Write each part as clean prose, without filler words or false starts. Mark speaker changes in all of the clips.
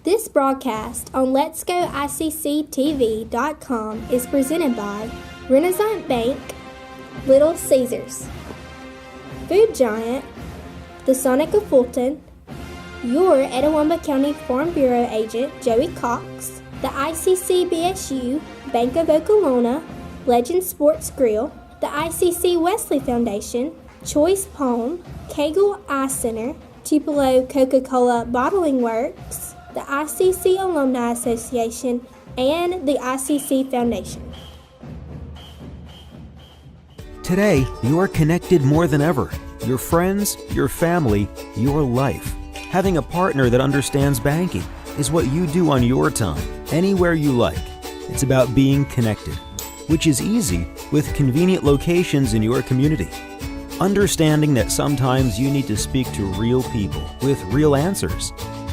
Speaker 1: This broadcast on letsgoicctv.com is presented by Renaissance Bank, Little Caesars, Food Giant, the Sonic of Fulton, your Etowah County Farm Bureau agent Joey Cox, the ICC BSU, Bank of Okolona, Legend Sports Grill, the ICC Wesley Foundation, Choice Palm, Cagle Eye Center, Tupelo Coca-Cola Bottling Works, the ICC Alumni Association, and the ICC Foundation.
Speaker 2: Today, you are connected more than ever. Your friends, your family, your life. Having a partner that understands banking is what you do on your time, anywhere you like. It's about being connected, which is easy with convenient locations in your community. Understanding that sometimes you need to speak to real people with real answers.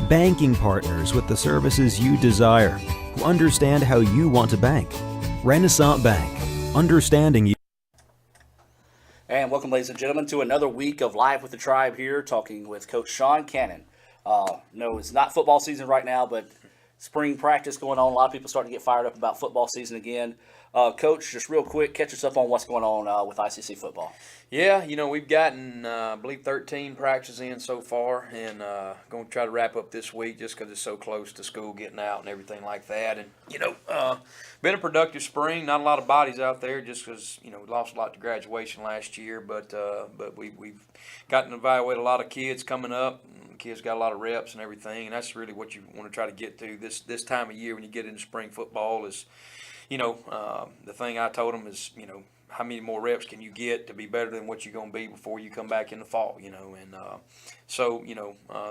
Speaker 2: Banking partners with the services you desire, who understand how you want to bank. Renaissance Bank, understanding you.
Speaker 3: And welcome, ladies and gentlemen, to another week of Live with the Tribe here, talking with Coach Sean Cannon. No, it's not football season right now, but spring practice going on. A lot of people starting to get fired up about football season again. Coach, just real quick, catch us up on what's going on with ICC football.
Speaker 4: Yeah, we've gotten, I believe, 13 practices in so far, and going to try to wrap up this week just because it's so close to school getting out and everything like that. And, been a productive spring. Not a lot of bodies out there just because, we lost a lot to graduation last year, but we've gotten to evaluate a lot of kids coming up. Kids got a lot of reps and everything, and that's really what you want to try to get to this time of year when you get into spring football is, the thing I told them is, how many more reps can you get to be better than what you're going to be before you come back in the fall, and so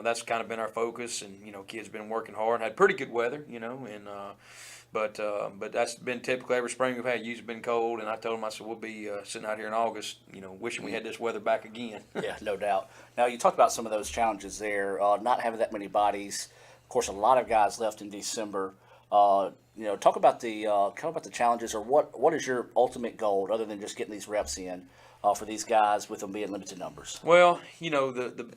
Speaker 4: that's kind of been our focus, and, kids been working hard, had pretty good weather, but that's been typical every spring we've had. Usually been cold, and I told them, I said, we'll be sitting out here in August, wishing we had this weather back again.
Speaker 3: Yeah, no doubt. Now, you talked about some of those challenges there, not having that many bodies. Of course, a lot of guys left in December. Talk about the challenges, or what is your ultimate goal other than just getting these reps in for these guys with them being limited numbers?
Speaker 4: Well, the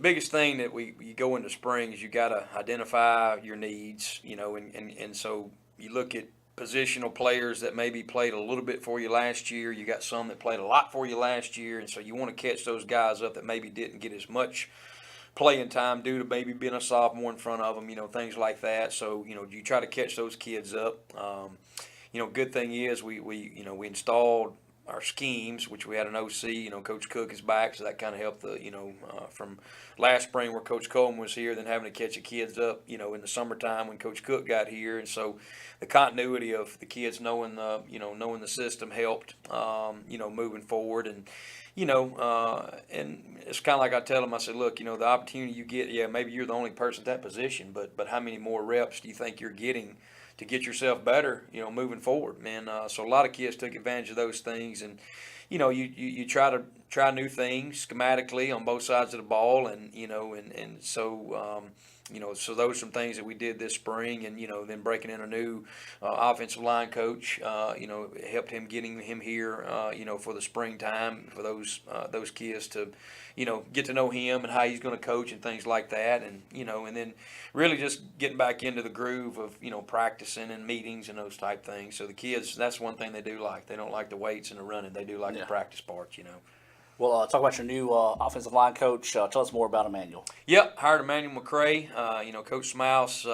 Speaker 4: biggest thing that you go into spring is you got to identify your needs, and so you look at positional players that maybe played a little bit for you last year. You got some that played a lot for you last year, and so you want to catch those guys up that maybe didn't get as much playing time due to maybe being a sophomore in front of them, things like that. So, you try to catch those kids up. Good thing is we installed our schemes, which we had an OC, Coach Cook is back, so that kind of helped from last spring where Coach Coleman was here, then having to catch the kids up, in the summertime when Coach Cook got here. And so the continuity of the kids knowing the system helped, moving forward. And, and it's kind of like I tell them, I said, look, the opportunity you get, yeah, maybe you're the only person at that position, but how many more reps do you think you're getting to get yourself better, moving forward, man? So a lot of kids took advantage of those things, and, you try new things schematically on both sides of the ball, and, so, so those are some things that we did this spring, and, then breaking in a new offensive line coach, helped him getting him here, for the springtime, for those kids to, get to know him and how he's going to coach and things like that. And, and then really just getting back into the groove of, practicing and meetings and those type things. So the kids, that's one thing they do like. They don't like the weights and the running. They do like the practice parts,
Speaker 3: Well, talk about your new offensive line coach. Tell us more about Emmanuel.
Speaker 4: Yep, hired Emmanuel McCray. Coach Smouse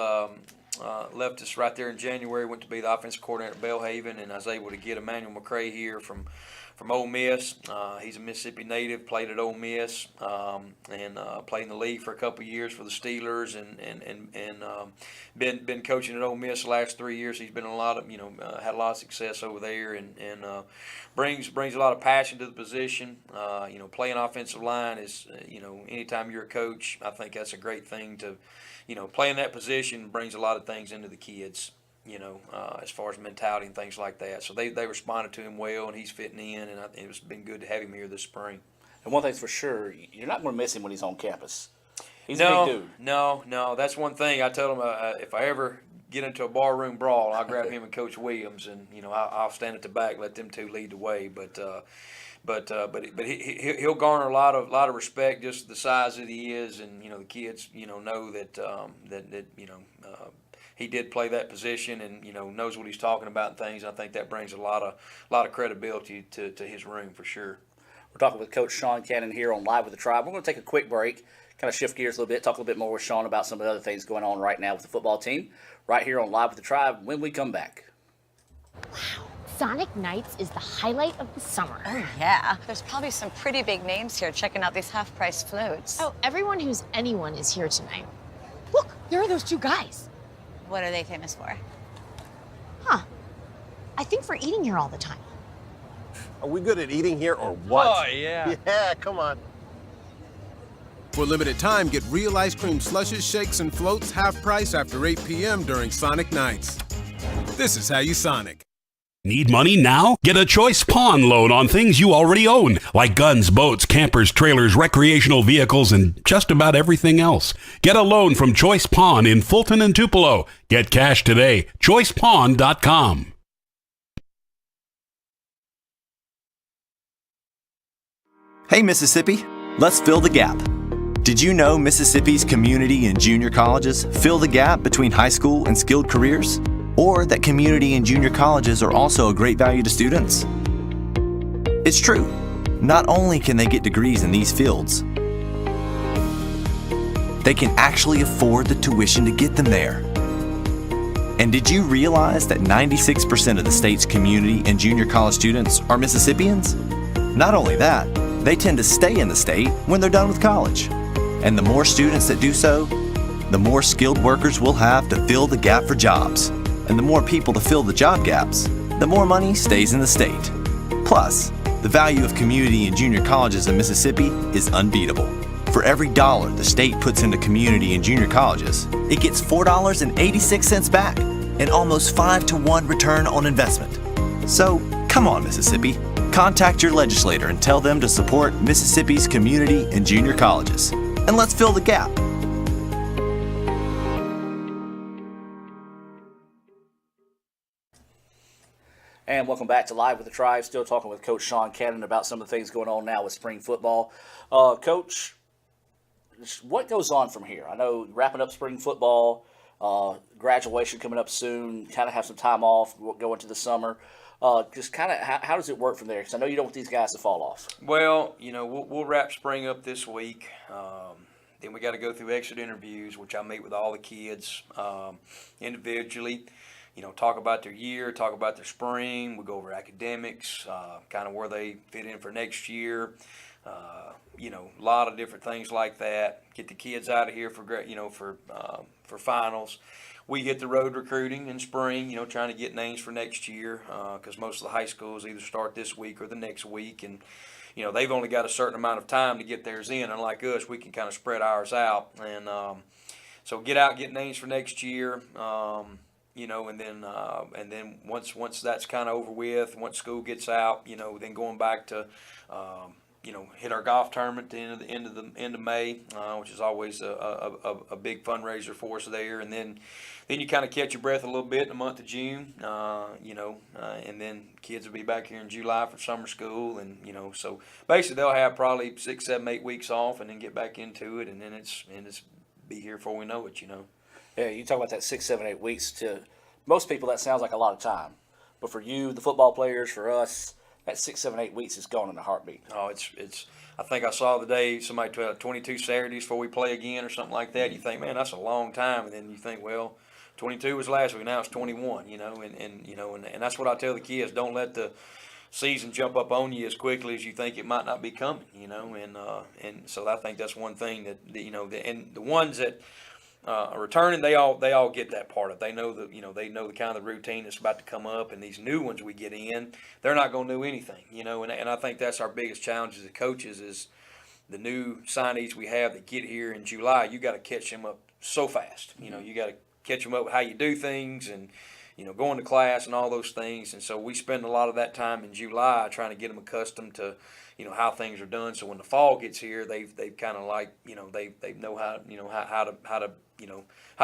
Speaker 4: left us right there in January, went to be the offensive coordinator at Belhaven, and I was able to get Emmanuel McCray here from Ole Miss. He's a Mississippi native, played at Ole Miss, and played in the league for a couple of years for the Steelers, and been coaching at Ole Miss the last 3 years. He's been a lot of had a lot of success over there, and brings a lot of passion to the position. Playing offensive line is anytime you're a coach, I think that's a great thing to playing that position brings a lot of things into the kids. As far as mentality and things like that. So they responded to him well, and he's fitting in, and I think it's been good to have him here this spring.
Speaker 3: And one thing's for sure, you're not going to miss him when he's on campus. He's a big dude.
Speaker 4: No. That's one thing I tell him. If I ever get into a barroom brawl, I'll grab him and Coach Williams, and I'll stand at the back, let them two lead the way. But he'll garner a lot of respect, just the size that he is, and the kids know that he did play that position, and knows what he's talking about and things. I think that brings a lot of credibility to his room for sure.
Speaker 3: We're talking with Coach Sean Cannon here on Live with the Tribe. We're going to take a quick break, kind of shift gears a little bit, talk a little bit more with Sean about some of the other things going on right now with the football team, right here on Live with the Tribe when we come back.
Speaker 5: Wow, Sonic Nights is the highlight of the summer.
Speaker 6: Oh, yeah. There's probably some pretty big names here checking out these half-price floats.
Speaker 5: Oh, everyone who's anyone is here tonight. Look, there are those two guys.
Speaker 6: What are they famous for?
Speaker 5: Huh. I think for eating here all the time.
Speaker 7: Are we good at eating here or what?
Speaker 4: Oh, yeah.
Speaker 7: Yeah, come on.
Speaker 8: For a limited time, get real ice cream slushes, shakes, and floats half price after 8 p.m. during Sonic Nights. This is how you Sonic.
Speaker 9: Need money now? Get a Choice Pawn loan on things you already own, like guns, boats, campers, trailers, recreational vehicles, and just about everything else. Get a loan from Choice Pawn in Fulton and Tupelo. Get cash today. ChoicePawn.com.
Speaker 10: Hey Mississippi, let's fill the gap. Did you know Mississippi's community and junior colleges fill the gap between high school and skilled careers? Or that community and junior colleges are also a great value to students? It's true. Not only can they get degrees in these fields, they can actually afford the tuition to get them there. And did you realize that 96% of the state's community and junior college students are Mississippians? Not only that, they tend to stay in the state when they're done with college. And the more students that do so, the more skilled workers we'll have to fill the gap for jobs. And the more people to fill the job gaps, the more money stays in the state. Plus, the value of community and junior colleges in Mississippi is unbeatable. For every dollar the state puts into community and junior colleges, it gets $4.86 back, an almost 5-to-1 return on investment. So, come on, Mississippi. Contact your legislator and tell them to support Mississippi's community and junior colleges. And let's fill the gap.
Speaker 3: And welcome back to Live with the Tribe. Still talking with Coach Sean Cannon about some of the things going on now with spring football. Coach, what goes on from here? I know wrapping up spring football, graduation coming up soon, kind of have some time off, go into the summer. Just kind of how does it work from there? Because I know you don't want these guys to fall off.
Speaker 4: Well, we'll wrap spring up this week. Then we got to go through exit interviews, which I meet with all the kids individually. Talk about their year, talk about their spring. We go over academics, kind of where they fit in for next year. A lot of different things like that. Get the kids out of here for finals. We hit the road recruiting in spring, trying to get names for next year, because most of the high schools either start this week or the next week, and they've only got a certain amount of time to get theirs in. Unlike us, we can kind of spread ours out, and so get out, get names for next year. And then once that's kind of over with, once school gets out, then going back to, hit our golf tournament at the end of May, which is always a big fundraiser for us there. And then you kind of catch your breath a little bit in the month of June, and then kids will be back here in July for summer school, and so basically they'll have probably 6, 7, 8 weeks off, and then get back into it, and then it's be here before we know it.
Speaker 3: Yeah, you talk about that 6, 7, 8 weeks. To most people, that sounds like a lot of time. But for you, the football players, for us, that 6, 7, 8 weeks is gone in a heartbeat.
Speaker 4: Oh, it's. I think I saw the day somebody 22 Saturdays before we play again or something like that. You think, man, that's a long time, and then you think, well, 22 was last week, now it's 21. And that's what I tell the kids: don't let the season jump up on you as quickly as you think it might not be coming. And so I think that's one thing that and the ones that are returning, they all get that part of it. They know the kind of the routine that's about to come up, and these new ones we get in, they're not going to know anything, and I think that's our biggest challenge as coaches is the new signees we have that get here in July. You got to catch them up so fast. You got to catch them up with how you do things and going to class and all those things. And so we spend a lot of that time in July trying to get them accustomed to how things are done. So when the fall gets here, they've kind of like they know how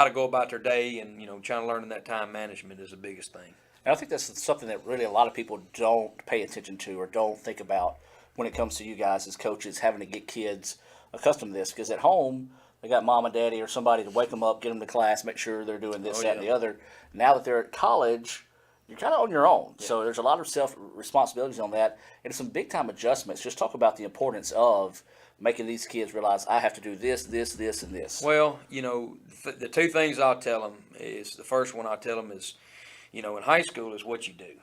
Speaker 4: to go about their day, and trying to learn that time management is the biggest thing.
Speaker 3: And I think that's something that really a lot of people don't pay attention to or don't think about when it comes to you guys as coaches having to get kids accustomed to this? Because at home, they got mom and daddy or somebody to wake them up, get them to class, make sure they're doing this, that, and the other. Now that they're at college, you're kind of on your own. So there's a lot of self-responsibilities on that, and some big-time adjustments. Just talk about the importance of making these kids realize I have to do this, this, this, and this.
Speaker 4: Well, the two things I'll tell them is, the first one I'll tell them is, in high school is what you do.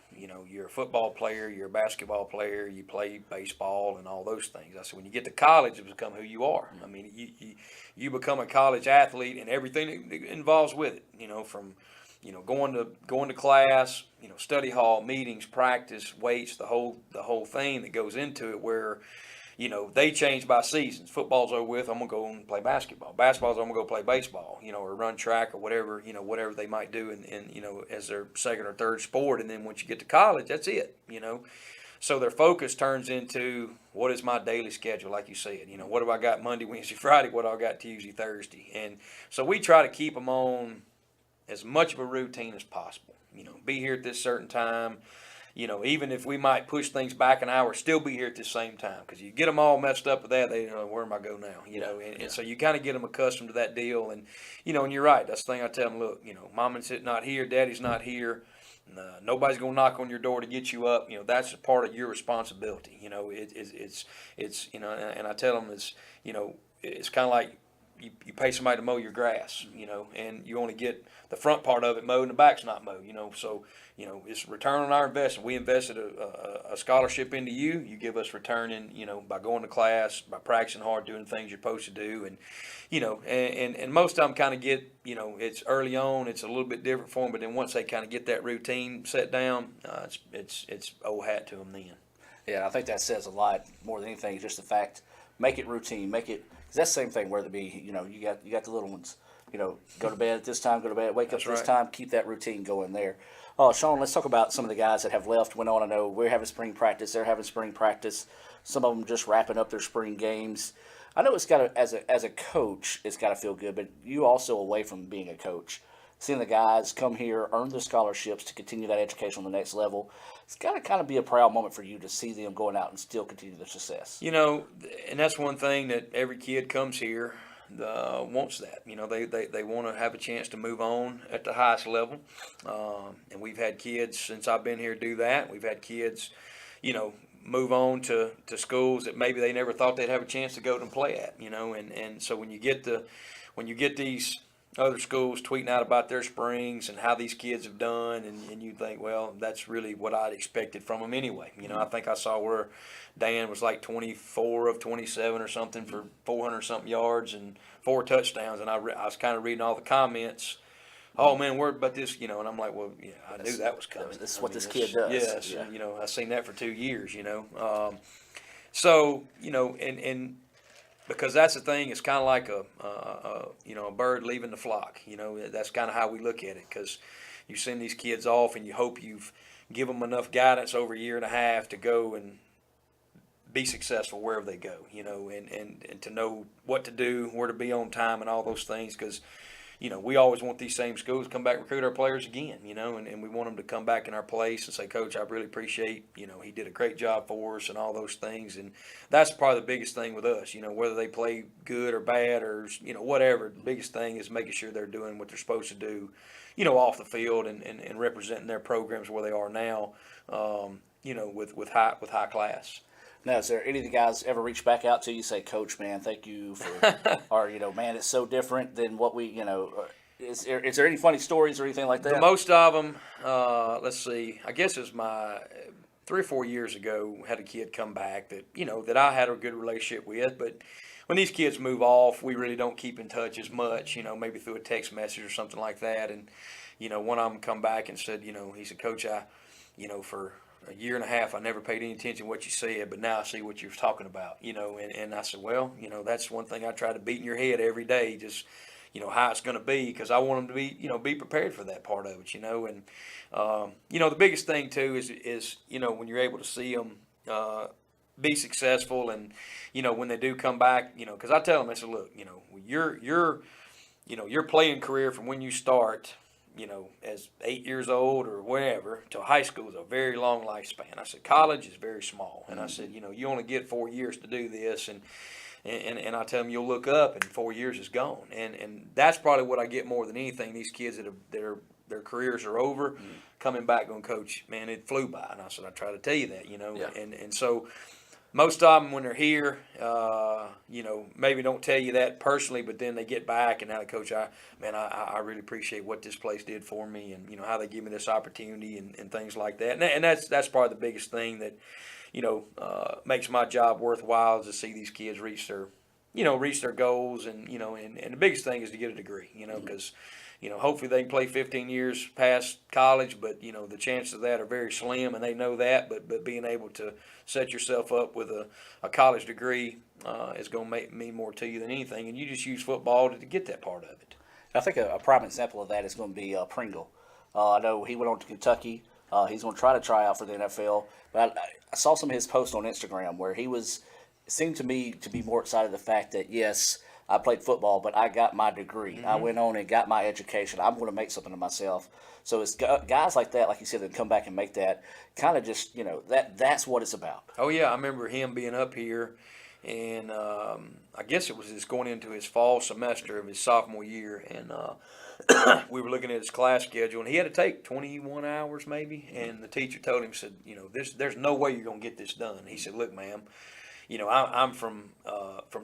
Speaker 4: You're a football player, you're a basketball player, you play baseball and all those things. I said, when you get to college, it become who you are. I mean, you become a college athlete and everything that involves with it, from going to class, study hall, meetings, practice, weights, the whole thing that goes into it, where they change by seasons. Football's over with, I'm gonna go and play basketball. Basketball's, I'm gonna go play baseball, or run track or whatever, whatever they might do in as their second or third sport. And then once you get to college, that's it, So their focus turns into, what is my daily schedule, like you said? What have I got Monday, Wednesday, Friday? What do I got Tuesday, Thursday? And so we try to keep them on as much of a routine as possible. Be here at this certain time. Even if we might push things back an hour, still be here at the same time. Because you get them all messed up with that, they where am I go now? And so you kind of get them accustomed to that deal. And and you're right. That's the thing I tell them. Look, Mama's not here, Daddy's not here. Nobody's gonna knock on your door to get you up. That's a part of your responsibility. It's and I tell them it's kind of like you pay somebody to mow your grass, and you only get the front part of it mowed and the back's not mowed, so it's return on our investment. We invested a scholarship into you. You give us return in, by going to class, by practicing hard, doing the things you're supposed to do. And, and most of them kind of get, it's early on, it's a little bit different for them, but then once they kind of get that routine set down, it's old hat to them then.
Speaker 3: Yeah, I think that says a lot more than anything. Just the fact, make it routine, make it, because that's the same thing, whether it be, you got the little ones, go to bed at this time, go to bed, wake up at this time, keep that routine going there. Sean, let's talk about some of the guys that have left, went on. I know we're having spring practice, they're having spring practice. Some of them just wrapping up their spring games. I know it's got to, as a coach, it's got to feel good, but you also, away from being a coach, seeing the guys come here, earn their scholarships to continue that education on the next level, it's got to kind of be a proud moment for you to see them going out and still continue their success.
Speaker 4: And that's one thing that every kid comes here wants that. They want to have a chance to move on at the highest level. And we've had kids since I've been here do that. We've had kids, move on to schools that maybe they never thought they'd have a chance to go and play at, and so when you get these other schools tweeting out about their springs and how these kids have done, and you think, well, that's really what I'd expected from them anyway. I think I saw where Dan was like 24 of 27 or something for 400-something yards and 4 touchdowns, and I was kind of reading all the comments. Oh, man, word about this, and I'm like, well, yeah, I knew that was coming.
Speaker 3: This is what this kid does.
Speaker 4: Yes, yeah. I've seen that for 2 years, So, and because that's the thing, it's kind of like a bird leaving the flock. That's kind of how we look at it, because you send these kids off and you hope you've given them enough guidance over a year and a half to go and be successful wherever they go, and to know what to do, where to be on time and all those things, because we always want these same schools to come back and recruit our players again, and we want them to come back in our place and say, Coach, I really appreciate, he did a great job for us and all those things. And that's probably the biggest thing with us, whether they play good or bad or, whatever. The biggest thing is making sure they're doing what they're supposed to do, off the field and representing their programs where they are now, with high class.
Speaker 3: Now, is there any of the guys ever reach back out to you, say, Coach, man, thank you for, or, man, it's so different than what we, is there any funny stories or anything like that?
Speaker 4: The most of them, let's see, I guess it was my 3 or 4 years ago, had a kid come back that, that I had a good relationship with, but when these kids move off, we really don't keep in touch as much, maybe through a text message or something like that. And, one of them come back and said, he said, Coach, I, for a year and a half, I never paid any attention to what you said, but now I see what you were talking about, and I said, well, that's one thing I try to beat in your head every day, just, how it's going to be, because I want them to be, be prepared for that part of it, and, the biggest thing too is, when you're able to see them be successful, and, when they do come back, because I tell them, I said, look, your playing career from when you start, as 8 years old or wherever to high school is a very long lifespan. I said, college is very small. And I said, you only get 4 years to do this. And I tell them, you'll look up and 4 years is gone. And that's probably what I get more than anything. These kids that are their careers are over, coming back going, Coach, man, it flew by. And I said, I try to tell you that, And so most of them when they're here, maybe don't tell you that personally, but then they get back and now, Coach, I really appreciate what this place did for me and, how they give me this opportunity and things like that. And that's probably the biggest thing that, makes my job worthwhile is to see these kids reach their goals and the biggest thing is to get a degree, because, hopefully they can play 15 years past college, but, the chances of that are very slim and they know that, but being able to set yourself up with a college degree is going to mean more to you than anything, and you just use football to get that part of it.
Speaker 3: I think a prime example of that is going to be Pringle. I know he went on to Kentucky. He's going to try out for the NFL, but I saw some of his posts on Instagram where seemed to me to be more excited the fact that, yes, I played football, but I got my degree. I went on and got my education. I'm going to make something of myself. So it's guys like that, like you said, that come back and make that kind of just, that's what it's about.
Speaker 4: Oh, yeah. I remember him being up here, and I guess it was just going into his fall semester of his sophomore year, and we were looking at his class schedule, and he had to take 21 hours maybe, and the teacher told him, said, there's no way you're going to get this done. He said, look, ma'am, I'm from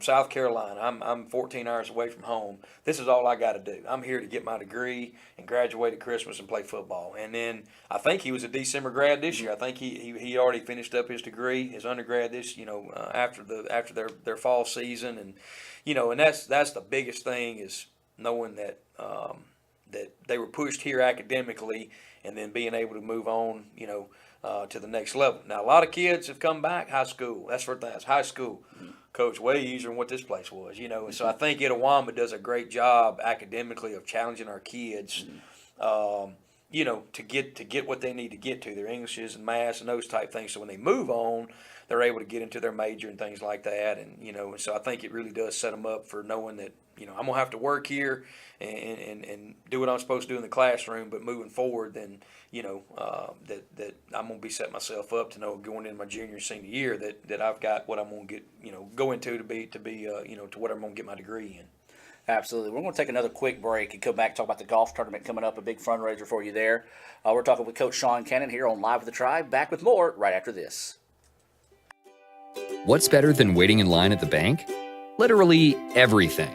Speaker 4: South Carolina. I'm 14 hours away from home. This is all I got to do. I'm here to get my degree and graduate at Christmas and play football. And then I think he was a December grad this year. I think he already finished up his degree, his undergrad after their fall season. And and that's the biggest thing is knowing that that they were pushed here academically and then being able to move on, to the next level. Now, a lot of kids have come back high school. That's high school. Coach, way easier than what this place was, And so I think Itawamba does a great job academically of challenging our kids, to get what they need to get to, their Englishes and maths and those type things. So when they move on, they're able to get into their major and things like that. And, so I think it really does set them up for knowing that, I'm going to have to work here and do what I'm supposed to do in the classroom, but moving forward, then, that I'm going to be setting myself up to know going into my junior and senior year that I've got what I'm going to get, go into to be to what I'm going to get my degree in.
Speaker 3: Absolutely. We're going to take another quick break and come back and talk about the golf tournament coming up, a big fundraiser for you there. We're talking with Coach Sean Cannon here on Live with the Tribe. Back with more right after this.
Speaker 11: What's better than waiting in line at the bank? Literally everything.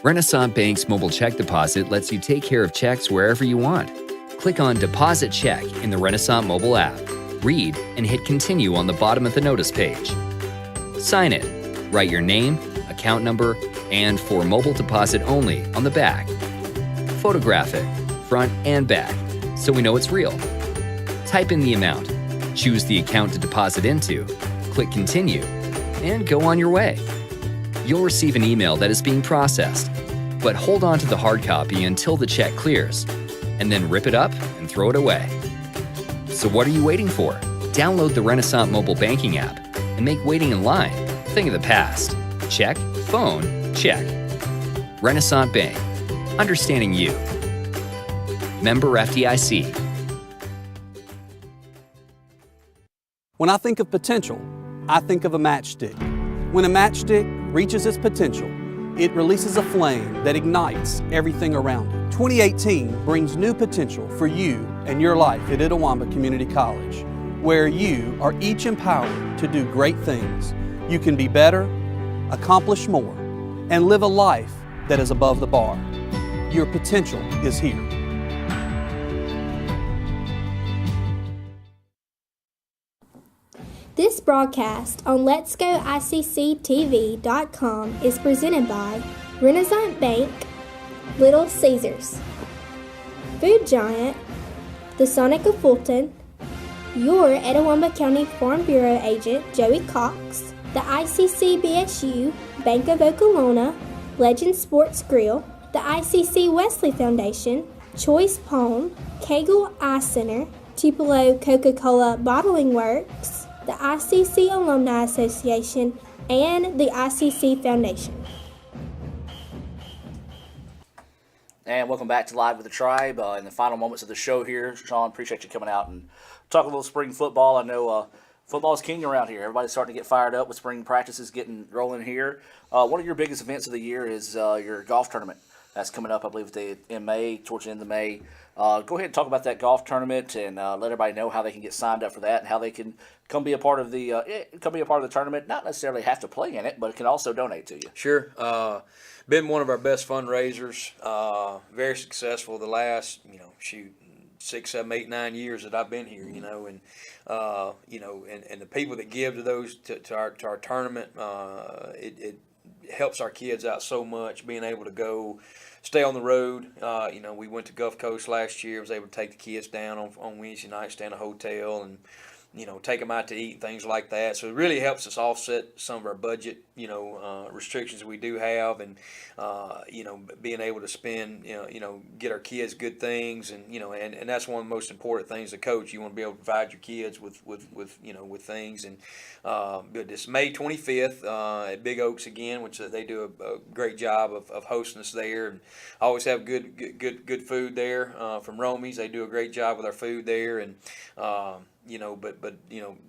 Speaker 11: Renaissance Bank's mobile check deposit lets you take care of checks wherever you want. Click on Deposit Check in the Renaissance mobile app. Read and hit Continue on the bottom of the notice page. Sign it. Write your name, account number, and for mobile deposit only on the back. Photograph it, front and back, so we know it's real. Type in the amount. Choose the account to deposit into. Click Continue, and go on your way. You'll receive an email that is being processed, but hold on to the hard copy until the check clears, and then rip it up and throw it away. So what are you waiting for? Download the Renaissance mobile banking app and make waiting in line a thing of the past. Check, phone, check. Renaissance Bank. Understanding you. Member FDIC.
Speaker 12: When I think of potential, I think of a matchstick. When a matchstick reaches its potential, it releases a flame that ignites everything around it. 2018 brings new potential for you and your life at Itawamba Community College, where you are each empowered to do great things. You can be better, accomplish more, and live a life that is above the bar. Your potential is here.
Speaker 1: This broadcast on Let'sGoICCTV.com is presented by Renaissance Bank, Little Caesars, Food Giant, the Sonic of Fulton, your Etowah County Farm Bureau agent Joey Cox, the ICC BSU, Bank of Okolona, Legend Sports Grill, the ICC Wesley Foundation, Choice Pawn, Kegel Eye Center, Tupelo Coca-Cola Bottling Works, the ICC Alumni Association, and the ICC Foundation.
Speaker 3: And welcome back to Live with the Tribe. In the final moments of the show here, Sean, appreciate you coming out and talking a little spring football. I know football is king around here. Everybody's starting to get fired up with spring practices getting rolling here. One of your biggest events of the year is your golf tournament. That's coming up, I believe, in May, towards the end of May. Go ahead and talk about that golf tournament and let everybody know how they can get signed up for that and how they can come be a part of the tournament. Not necessarily have to play in it, but can also donate to you.
Speaker 4: Sure. Been one of our best fundraisers. Very successful the last, 6, 7, 8, 9 years that I've been here. And the people that give to those to our tournament, it helps our kids out so much. Being able to go. Stay on the road. We went to Gulf Coast last year. Was able to take the kids down on Wednesday night, stay in a hotel, and take them out to eat and things like that. So it really helps us offset some of our budget, restrictions we do have, and being able to spend, get our kids good things, and and that's one of the most important things as a coach. You want to be able to provide your kids with things, and but this May 25th at Big Oaks again, which they do a great job of hosting us there, and always have good food there from Romy's. They do a great job with our food there, and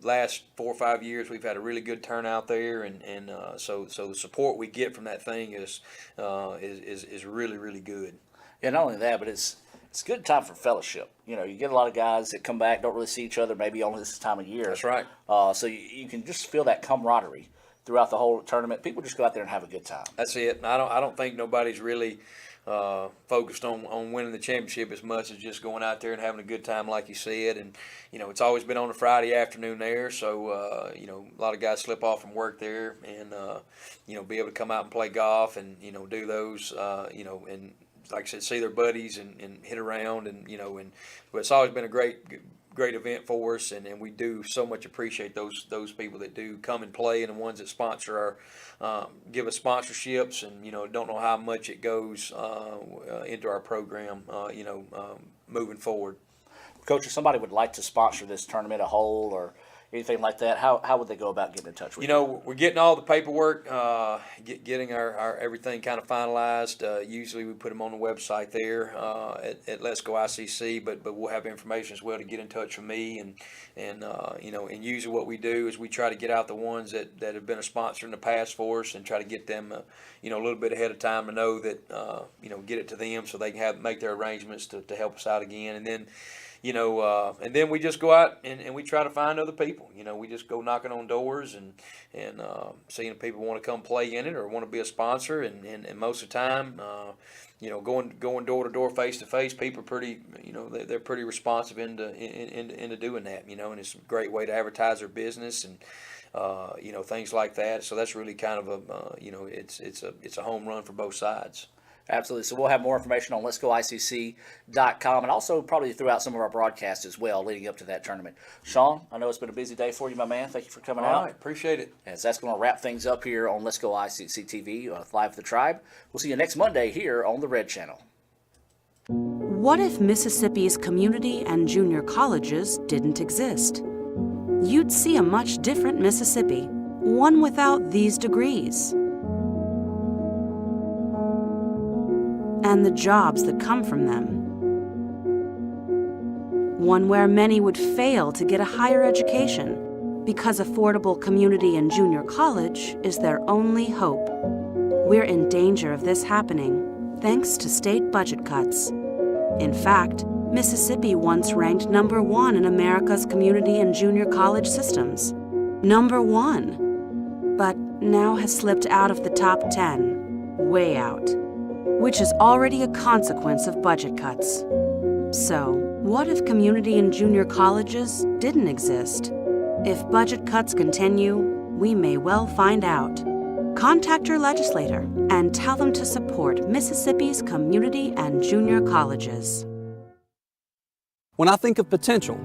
Speaker 4: last 4 or 5 years we've had a really good turnout there, and so the support we get from that thing is really, really good.
Speaker 3: Yeah, not only that, but it's a good time for fellowship. You get a lot of guys that come back, don't really see each other, maybe only this time of year.
Speaker 4: That's right.
Speaker 3: So you can just feel that camaraderie throughout the whole tournament. People just go out there and have a good time.
Speaker 4: That's it. I don't think nobody's really focused on winning the championship as much as just going out there and having a good time, like you said. And it's always been on a Friday afternoon there, so a lot of guys slip off from work there, and be able to come out and play golf, and do those, and like I said, see their buddies and hit around, but it's always been a great event for us, and we do so much appreciate those people that do come and play, and the ones that sponsor our give us sponsorships, and don't know how much it goes into our program moving forward.
Speaker 3: Coach, if somebody would like to sponsor this tournament, a hole or anything like that, how would they go about getting in touch with you?
Speaker 4: We're getting all the paperwork, getting our everything kind of finalized. Usually we put them on the website there at Let's Go ICC, but we'll have information as well to get in touch with me, and usually what we do is we try to get out the ones that have been a sponsor in the past for us, and try to get them a little bit ahead of time to know that get it to them so they can make their arrangements to help us out again, and then. And then we just go out and we try to find other people. We just go knocking on doors and seeing if people want to come play in it or want to be a sponsor. And most of the time, going door to door, face to face, people are pretty, they're pretty responsive into doing that. And it's a great way to advertise their business and. Things like that. So that's really kind of it's a home run for both sides.
Speaker 3: Absolutely. So we'll have more information on letsgoicc.com, and also probably throughout some of our broadcasts as well leading up to that tournament. Sean, I know it's been a busy day for you, my man. Thank you for coming out.
Speaker 4: All right. Appreciate it.
Speaker 3: As that's going to wrap things up here on Let's Go ICC TV, Live with the Tribe. We'll see you next Monday here on the Red Channel.
Speaker 13: What if Mississippi's community and junior colleges didn't exist? You'd see a much different Mississippi, one without these degrees. And the jobs that come from them. One where many would fail to get a higher education because affordable community and junior college is their only hope. We're in danger of this happening thanks to state budget cuts. In fact, Mississippi once ranked #1 in America's community and junior college systems. #1. But now has slipped out of the top 10, way out. Which is already a consequence of budget cuts. So, what if community and junior colleges didn't exist? If budget cuts continue, we may well find out. Contact your legislator and tell them to support Mississippi's community and junior colleges.
Speaker 12: When I think of potential,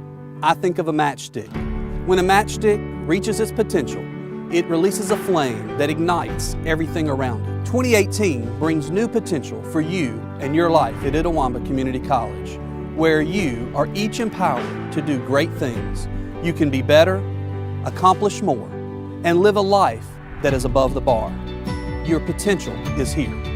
Speaker 12: I think of a matchstick. When a matchstick reaches its potential, it releases a flame that ignites everything around it. 2018 brings new potential for you and your life at Itawamba Community College, where you are each empowered to do great things. You can be better, accomplish more, and live a life that is above the bar. Your potential is here.